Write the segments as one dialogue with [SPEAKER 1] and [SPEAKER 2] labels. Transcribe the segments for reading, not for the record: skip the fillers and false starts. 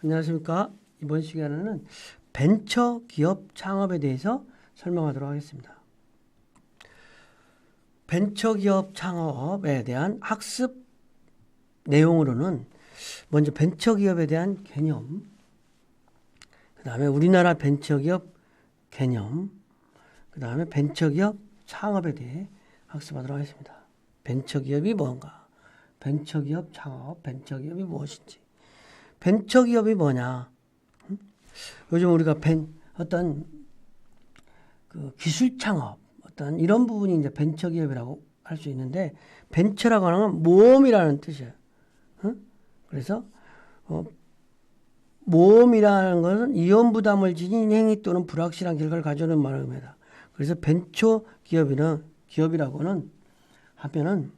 [SPEAKER 1] 안녕하십니까. 이번 시간에는 벤처기업 창업에 대해서 설명하도록 하겠습니다. 벤처기업 창업에 대한 학습 내용으로는 먼저 벤처기업에 대한 개념, 그 다음에 우리나라 벤처기업 개념, 그 다음에 벤처기업 창업에 대해 학습하도록 하겠습니다. 벤처기업이 뭔가, 벤처기업 창업, 벤처기업이 무엇인지, 벤처기업이 뭐냐. 요즘 우리가 어떤 그 기술 창업, 어떤 이런 부분이 이제 벤처기업이라고 할 수 있는데, 벤처라고 하는 건 모험이라는 뜻이에요. 그래서 모험이라는 것은 위험 부담을 지닌 행위 또는 불확실한 결과를 가져오는 말입니다. 그래서 기업이라고는 하면은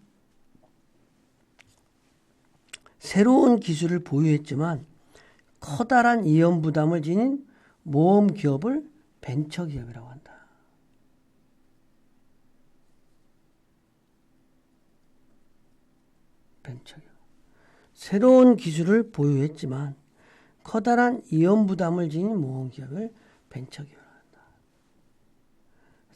[SPEAKER 1] 새로운 기술을 보유했지만 커다란 위험 부담을 지닌 모험 기업을 벤처기업이라고 한다. 벤처기업. 새로운 기술을 보유했지만 커다란 위험 부담을 지닌 모험 기업을 벤처기업이라고 한다.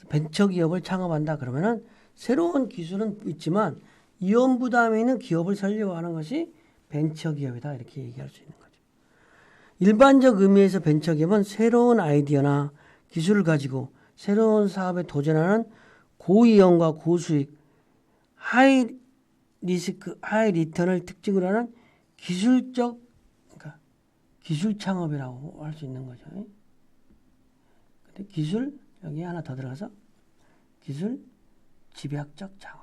[SPEAKER 1] 벤처기업을 창업한다 그러면은 새로운 기술은 있지만 위험 부담이 있는 기업을 살려하는 것이 벤처기업이다, 이렇게 얘기할 수 있는 거죠. 일반적 의미에서 벤처기업은 새로운 아이디어나 기술을 가지고 새로운 사업에 도전하는 고위험과 고수익, 하이 리스크, 하이 리턴을 특징으로 하는 그러니까 기술 창업이라고 할 수 있는 거죠. 근데 기술, 여기 하나 더 들어가서 기술 집약적 창업.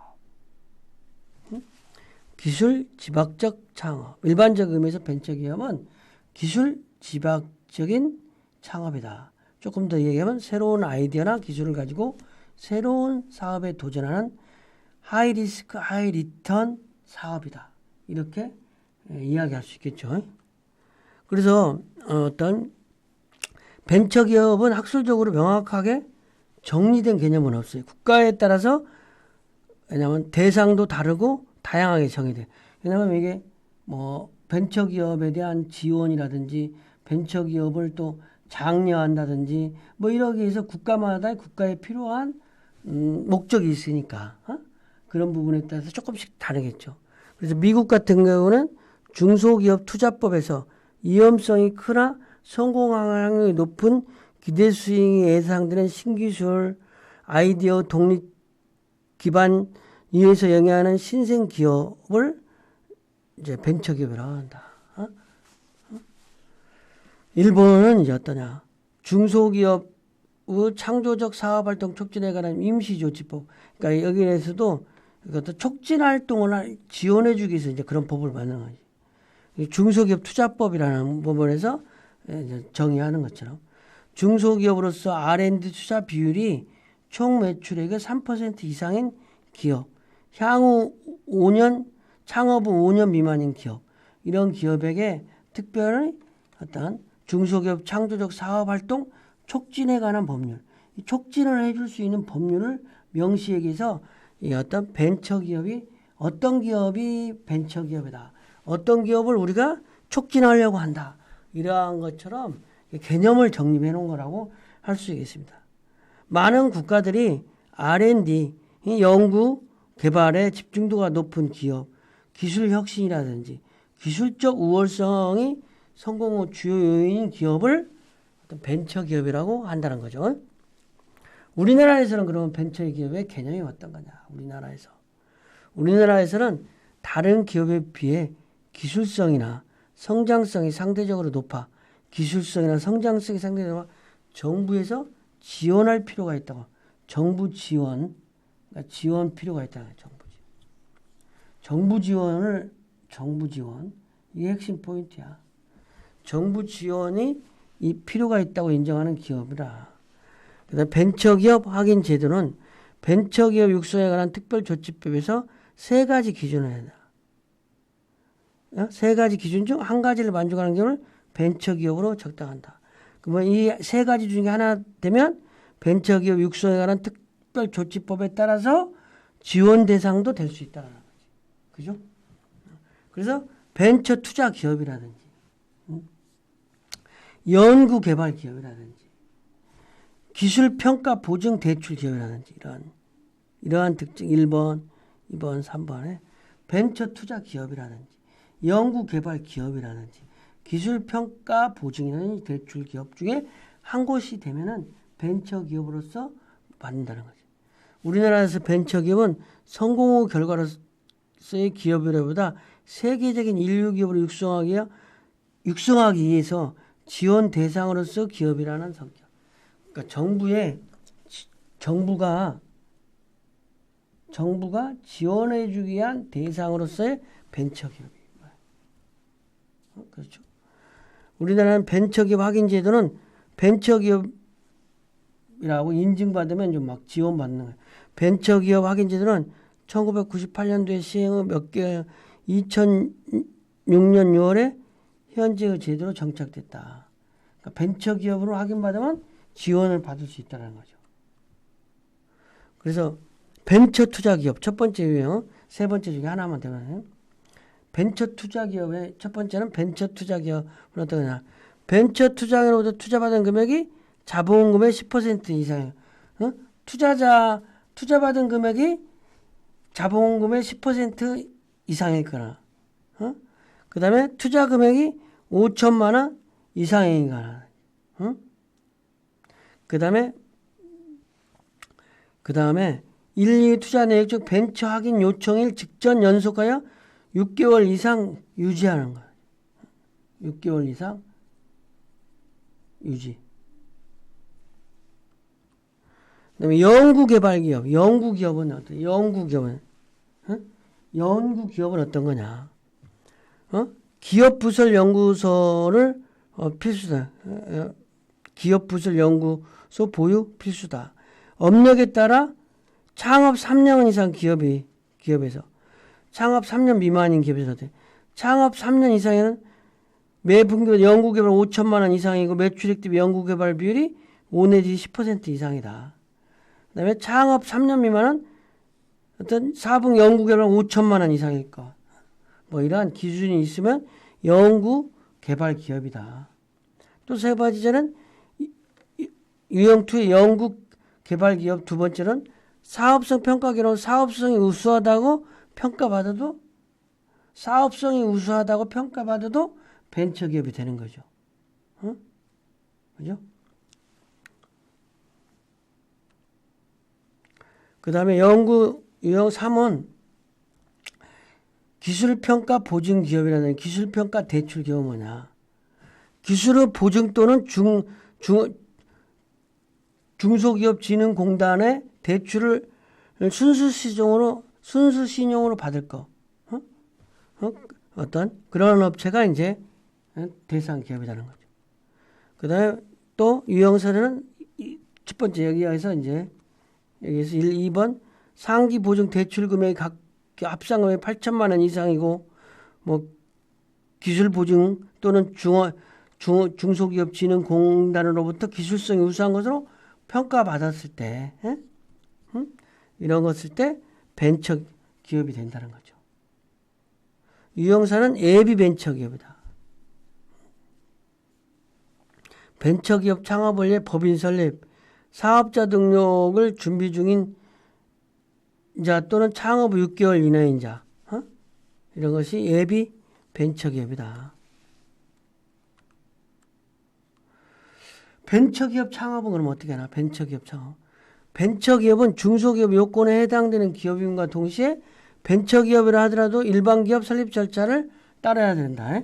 [SPEAKER 1] 기술 집약적 창업. 일반적 의미에서 벤처기업은 기술 집약적인 창업이다. 조금 더 얘기하면 새로운 아이디어나 기술을 가지고 새로운 사업에 도전하는 하이 리스크, 하이 리턴 사업이다. 이렇게 이야기할 수 있겠죠. 그래서 어떤 벤처기업은 학술적으로 명확하게 정리된 개념은 없어요. 국가에 따라서, 왜냐하면 대상도 다르고 다양하게 정의돼. 왜냐하면 이게 뭐 벤처기업에 대한 지원이라든지 벤처기업을 또 장려한다든지 뭐 이러기 위해서 국가마다 국가에 필요한 목적이 있으니까 그런 부분에 따라서 조금씩 다르겠죠. 그래서 미국 같은 경우는 중소기업 투자법에서 위험성이 크나 성공 확률이 높은 기대 수익이 예상되는 신기술, 아이디어 독립 기반 위에서 영위하는 신생 기업을 이제 벤처기업이라고 한다. 일본은 이제 어떠냐? 중소기업의 창조적 사업활동 촉진에 관한 임시조치법. 그러니까 여기에서도 이것도 촉진 활동을 지원해주기 위해서 이제 그런 법을 만든 거지. 중소기업 투자법이라는 법원에서 정의하는 것처럼 중소기업으로서 R&D 투자 비율이 총 매출액의 3% 이상인 기업, 향후 5년, 창업 후 5년 미만인 기업, 이런 기업에게 특별히 어떤 중소기업 창조적 사업활동 촉진에 관한 법률, 이 촉진을 해줄 수 있는 법률을 명시하기 위해서 이 어떤 벤처기업이, 어떤 기업이 벤처기업이다, 어떤 기업을 우리가 촉진하려고 한다, 이러한 것처럼 개념을 정립해 놓은 거라고 할 수 있겠습니다. 많은 국가들이 R&D, 연구, 개발에 집중도가 높은 기업, 기술 혁신이라든지 기술적 우월성이 성공 후 주요 요인인 기업을 어떤 벤처기업이라고 한다는 거죠. 우리나라에서는 그러면 벤처기업의 개념이 어떤 거냐? 우리나라에서는 다른 기업에 비해 기술성이나 성장성이 상대적으로 높아, 기술성이나 성장성이 상대적으로 높아 정부에서 지원할 필요가 있다고. 정부 지원, 그러니까 지원 필요가 있다는 거예요. 정부 지원, 이게 핵심 포인트야. 정부 지원이 이 필요가 있다고 인정하는 기업이라. 그다음 벤처기업 확인 제도는 벤처기업 육성에 관한 특별조치법에서 세 가지 기준을 해야 돼. 세 가지 기준 중 한 가지를 만족하는 경우를 벤처기업으로 적당한다. 그러면 이 세 가지 중에 하나 되면 벤처기업 육성에 관한 특별조치법에 따라서 지원 대상도 될 수 있다는 거지. 그죠? 그래서 벤처 투자 기업이라든지 연구개발 기업이라든지 기술평가 보증 대출 기업이라든지 이러한 특징 1번, 2번, 3번에 벤처 투자 기업이라든지 연구개발 기업이라든지 기술평가 보증이라든지 대출 기업 중에 한 곳이 되면은 벤처 기업으로서 받는다는 거죠. 우리나라에서 벤처 기업은 성공 후 결과로서의 기업이라보다 세계적인 인류 기업으로 육성하기 위해서 지원 대상으로서 기업이라는 성격. 그러니까 정부가 지원해주기 위한 대상으로서의 벤처 기업이에요. 그렇죠. 우리나라는 벤처기업 확인 제도는 벤처기업이라고 인증받으면 좀 막 지원받는 거예요. 벤처기업 확인 제도는 1998년도에 시행 후 몇 개월 2006년 6월에 현재의 제도로 정착됐다. 그러니까 벤처기업으로 확인받으면 지원을 받을 수 있다는 거죠. 그래서 벤처 투자기업 첫 번째 유형, 세 번째 중에 하나만 되면 벤처 투자기업의 첫 번째는 벤처 투자기업은 어떤 거냐. 벤처 투자기업으로부터 투자받은 금액이 자본금의 10% 이상이에요. 투자받은 금액이 자본금의 10% 이상일 거나, 그 다음에 투자 금액이 5천만 원 이상인 거나, 그 다음에 1, 2 투자 내역 중 벤처 확인 요청일 직전 연속하여 6개월 이상 유지하는 거예요. 6개월 이상 유지. 그다음에 연구개발기업. 연구기업은 어떤? 연구기업은 어떤 거냐? 기업 부설 연구소를 필수다. 기업 부설 연구소 보유 필수다. 업력에 따라 창업 3년 이상 기업에서 창업 3년 미만인 기업에서 창업 3년 이상에는 매 분기 연구개발 5천만 원 이상이고 매출액 대비 연구개발 비율이 5 내지 10% 이상이다. 그 다음에 창업 3년 미만은 어떤 4분 연구개발 5천만 원 이상일 거. 뭐 이러한 기준이 있으면 연구개발 기업이다. 또 세 번째는 유형2의 연구개발 기업 두 번째는 사업성 평가기로 사업성이 우수하다고 평가받아도 벤처기업이 되는 거죠. 그죠? 그 다음에 연구 유형 3은 기술평가 보증기업이라는 기술평가 대출기업은 뭐냐. 기술의 보증 또는 중소기업진흥공단의 대출을 순수 신용으로 받을 거. 어떤 그런 업체가 이제 대상 기업이라는 거죠. 그 다음에 또 유형사례는 첫 번째 여기서 1, 2번 상기 보증 대출 금액이 각 합상금액 8천만 원 이상이고 뭐 기술 보증 또는 중소기업 진흥공단으로부터 기술성이 우수한 것으로 평가받았을 때 이런 것을 때 벤처 기업이 된다는 거죠. 유형사는 예비 벤처 기업이다. 벤처기업 창업을 위해 법인 설립, 사업자 등록을 준비 중인 자 또는 창업 후 6개월 이내인 자 이런 것이 예비 벤처기업이다. 벤처기업 창업은 그럼 어떻게 하나? 벤처기업 창업. 벤처기업은 중소기업 요건에 해당되는 기업임과 동시에 벤처기업이라 하더라도 일반기업 설립 절차를 따라야 된다.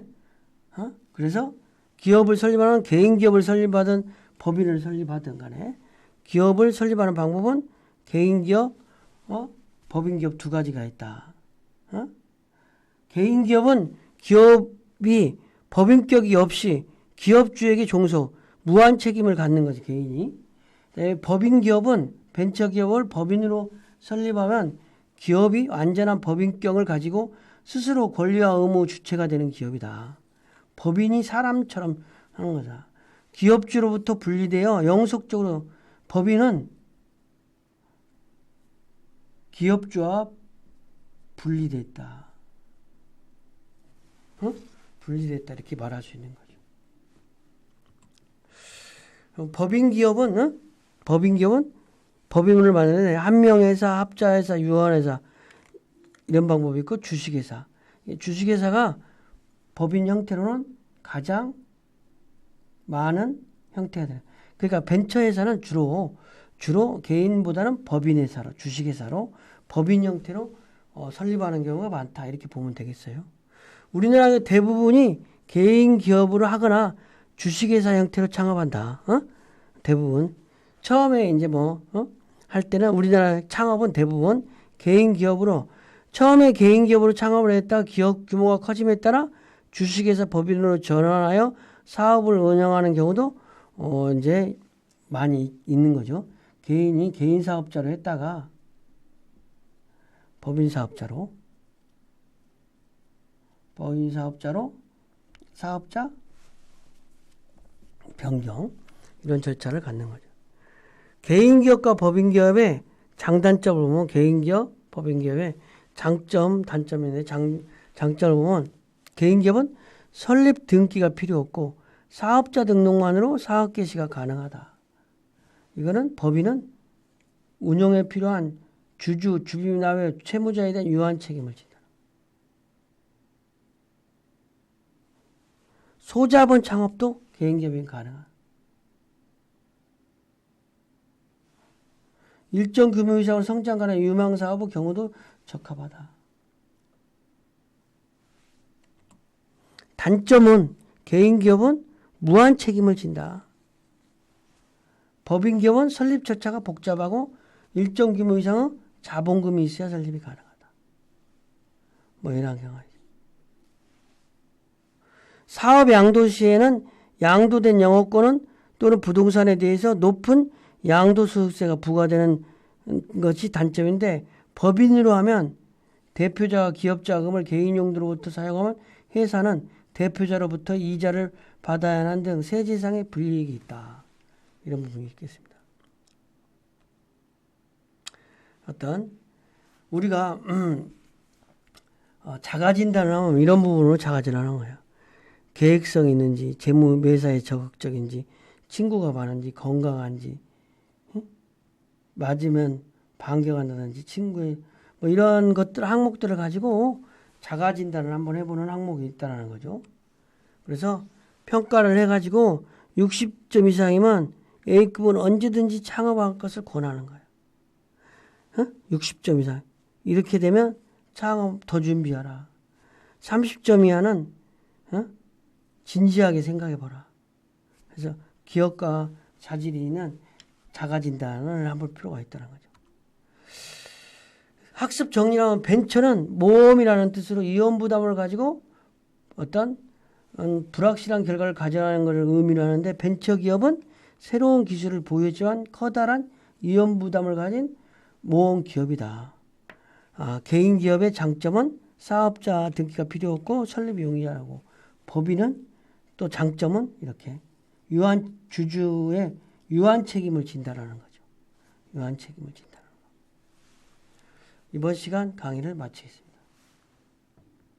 [SPEAKER 1] 그래서 기업을 설립하는 개인기업을 설립하든 법인을 설립하든 간에 기업을 설립하는 방법은 개인기업, 법인기업 두 가지가 있다. 개인기업은 기업이 법인격이 없이 기업주에게 종속, 무한 책임을 갖는 거지, 개인이. 법인기업은 벤처기업을 법인으로 설립하면 기업이 완전한 법인격을 가지고 스스로 권리와 의무 주체가 되는 기업이다. 법인이 사람처럼 하는 거다. 기업주로부터 분리되어 영속적으로 법인은 기업주와 분리됐다. 분리됐다 이렇게 말할 수 있는 거죠. 법인 기업은 법인을 만드는 한명회사, 합자회사, 유한회사 이런 방법이 있고 주식회사. 주식회사가 법인 형태로는 가장 많은 형태가 되는. 그러니까 벤처회사는 주로 개인보다는 법인회사로, 주식회사로 법인 형태로 설립하는 경우가 많다. 이렇게 보면 되겠어요. 우리나라의 대부분이 개인 기업으로 하거나 주식회사 형태로 창업한다. 대부분. 처음에 이제 할 때는 우리나라 창업은 대부분 개인 기업으로 처음에 개인 기업으로 창업을 했다가 기업 규모가 커짐에 따라 주식회사 법인으로 전환하여 사업을 운영하는 경우도 이제 많이 있는 거죠. 개인이 개인 사업자로 했다가 법인 사업자로 사업자 변경 이런 절차를 갖는 거죠. 개인 기업과 법인 기업의 장단점을 보면 개인 기업, 법인 기업의 장점, 단점인데 장점을 보면 개인 기업은 설립 등기가 필요 없고 사업자 등록만으로 사업 개시가 가능하다. 이거는 법인은 운영에 필요한 주주, 주비나 외 채무자에 대한 유한 책임을 진다. 소자본 창업도 개인 기업이 가능하다. 일정 규모 이상으로 성장 가능한 유망 사업의 경우도 적합하다. 단점은 개인 기업은 무한 책임을 진다. 법인 기업은 설립 절차가 복잡하고 일정 규모 이상의 자본금이 있어야 설립이 가능하다. 이런 경우죠. 사업 양도 시에는 양도된 영업권은 또는 부동산에 대해서 높은 양도소득세가 부과되는 것이 단점인데 법인으로 하면 대표자가 기업 자금을 개인 용도로부터 사용하면 회사는 대표자로부터 이자를 받아야 하는 등 세제상의 불이익이 있다. 이런 부분이 있겠습니다. 우리가 자가진단을 하면 이런 부분으로 자가진단하는 거예요. 계획성이 있는지, 재무 매사에 적극적인지, 친구가 많은지, 건강한지, 맞으면 반격한다든지, 친구의 이런 것들 항목들을 가지고 자가진단을 한번 해보는 항목이 있다는 거죠. 그래서 평가를 해가지고 60점 이상이면 A급은 언제든지 창업할 것을 권하는 거예요. 60점 이상. 이렇게 되면 창업 더 준비하라. 30점 이하는 진지하게 생각해봐라. 그래서 기업가 자질이 있는 자가진단을 해볼 필요가 있다는 거죠. 학습 정리라면 벤처는 모험이라는 뜻으로 위험부담을 가지고 어떤 불확실한 결과를 가져가는 것을 의미로 하는데 벤처 기업은 새로운 기술을 보유했지만 커다란 위험부담을 가진 모험 기업이다. 개인 기업의 장점은 사업자 등기가 필요 없고 설립이 용이하고 법인은 또 장점은 이렇게 주주의 유한 책임을 진다라는 거죠. 유한 책임을 진다는 거. 이번 시간 강의를 마치겠습니다.